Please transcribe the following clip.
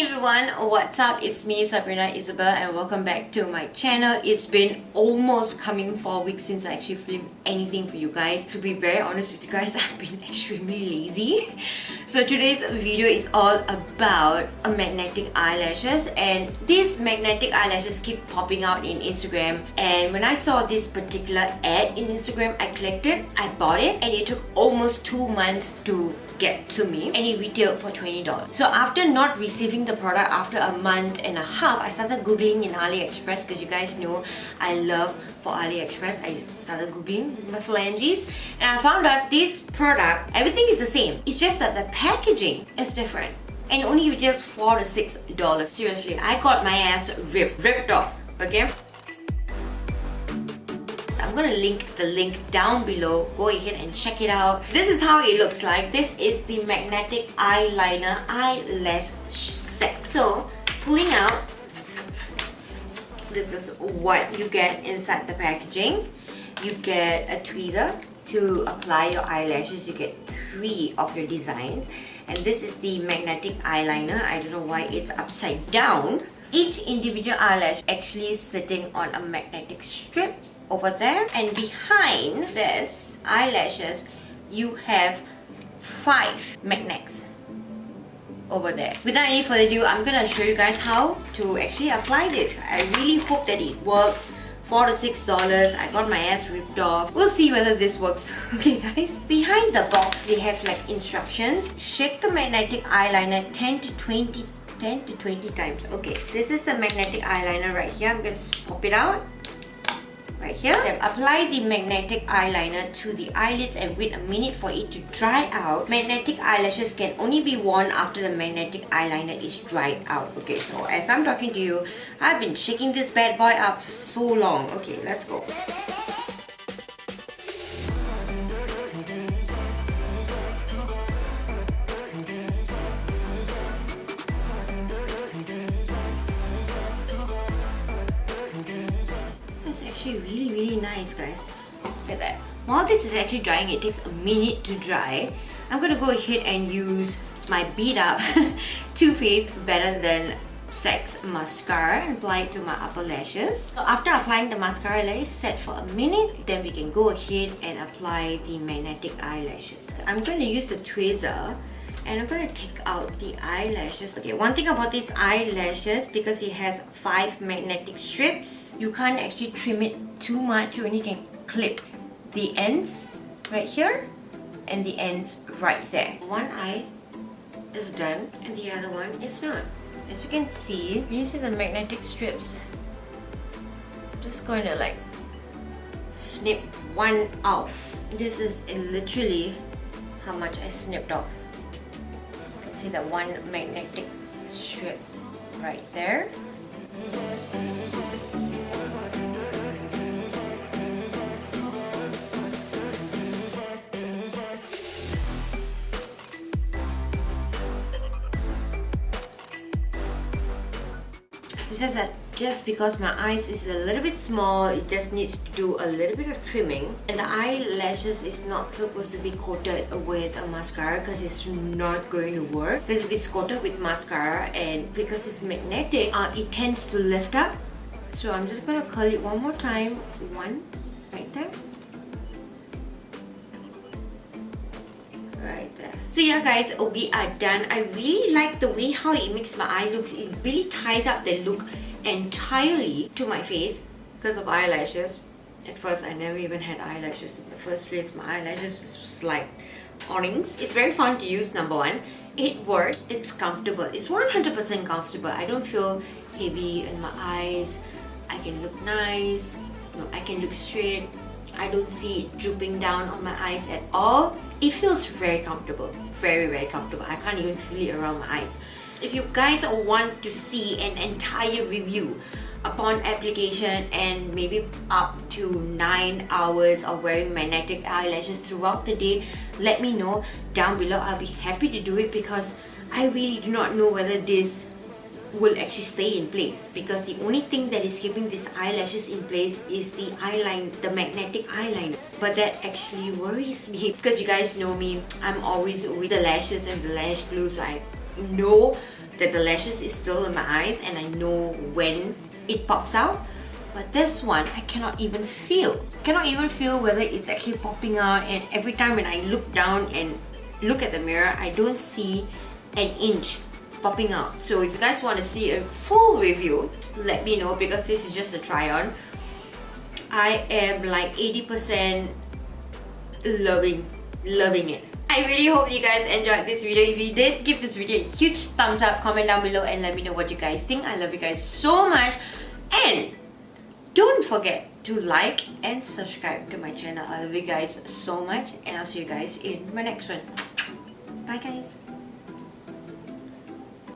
Hey everyone, what's up? It's me, Sabrina Isabelle, and welcome back to my channel. It's been almost coming 4 weeks since I actually filmed anything for you guys. To be very honest with you guys, I've been extremely lazy. So today's video is all about magnetic eyelashes, and these magnetic eyelashes keep popping out in Instagram. And when I saw this particular ad in Instagram, I clicked it, I bought it, and it took almost 2 months to get to me, and it retailed for $20. So after not receiving the product after a month and a half, I started googling in AliExpress, because you guys know I love for AliExpress. I started googling with my phalanges, and I found out this product, everything is the same. It's just that the packaging is different, and it only retails $4 to $6. Seriously, I got my ass ripped off. Okay, I'm gonna link the link down below. Go ahead and check it out. This is how it looks like. This is the magnetic eyeliner eyelash set. So pulling out, this is what you get inside the packaging. You get a tweezer to apply your eyelashes. You get 3 of your designs, and this is the magnetic eyeliner. I don't know why it's upside down. Each individual eyelash actually is sitting on a magnetic strip over there, and behind this eyelashes you have 5 magnets over there. Without any further ado, I'm gonna show you guys how to actually apply this. I really hope that it works. $4 to $6. I got my ass ripped off. We'll see whether this works. Okay guys, behind the box they have like instructions. Shake the magnetic eyeliner 10 to 20 times. Okay, this is the magnetic eyeliner right here. I'm gonna pop it out right here. Then apply the magnetic eyeliner to the eyelids and wait a minute for it to dry out. Magnetic eyelashes can only be worn after the magnetic eyeliner is dried out. Okay, so as I'm talking to you, I've been shaking this bad boy up so long. Okay, let's go. Really nice, guys. Look at that. While this is actually drying, it takes a minute to dry. I'm gonna go ahead and use my beat up Too Faced Better Than Sex mascara and apply it to my upper lashes. So after applying the mascara, let it set for a minute. Then we can go ahead and apply the magnetic eyelashes. I'm going to use the tweezer, and I'm going to take out the eyelashes. Okay, one thing about these eyelashes, because it has 5 magnetic strips, you can't actually trim it too much. You only can clip the ends right here and the ends right there. One eye is done and the other one is not. As you can see, you see the magnetic strips. I'm just going to like snip one off. This is literally how much I snipped off. See the one magnetic strip right there. It's just that just because my eyes is a little bit small, it just needs to do a little bit of trimming. And the eyelashes is not supposed to be coated with a mascara, because it's not going to work. Because if it's coated with mascara, and because it's magnetic, it tends to lift up. So I'm just going to curl it one more time. One right there. Right there. So yeah guys, we are done. I really like the way how it makes my eye looks. It really ties up the look entirely to my face because of eyelashes. At first I never even had eyelashes in the first place. My eyelashes was like awnings. It's very fun to use, number one. It works, it's comfortable, it's 100% comfortable. I don't feel heavy in my eyes. I can look nice, I can look straight. I don't see it drooping down on my eyes at all. It feels very comfortable, very comfortable. I can't even feel it around my eyes. If you guys want to see an entire review upon application and maybe up to 9 hours of wearing magnetic eyelashes throughout the day, let me know down below. I'll be happy to do it, because I really do not know whether this will actually stay in place, because the only thing that is keeping these eyelashes in place is the eyeliner, the magnetic eyeliner. But that actually worries me, because you guys know me, I'm always with the lashes and the lash glue, so I know that the lashes is still in my eyes and I know when it pops out. But this one, I cannot even feel. Cannot even feel whether it's actually popping out, and every time when I look down and look at the mirror, I don't see an inch popping out. So if you guys want to see a full review, let me know, because this is just a try on. I am like 80% loving it. I really hope you guys enjoyed this video. If you did, give this video a huge thumbs up, comment down below and let me know what you guys think. I love you guys so much, and don't forget to like and subscribe to my channel. I love you guys so much, and I'll see you guys in my next one. Bye guys.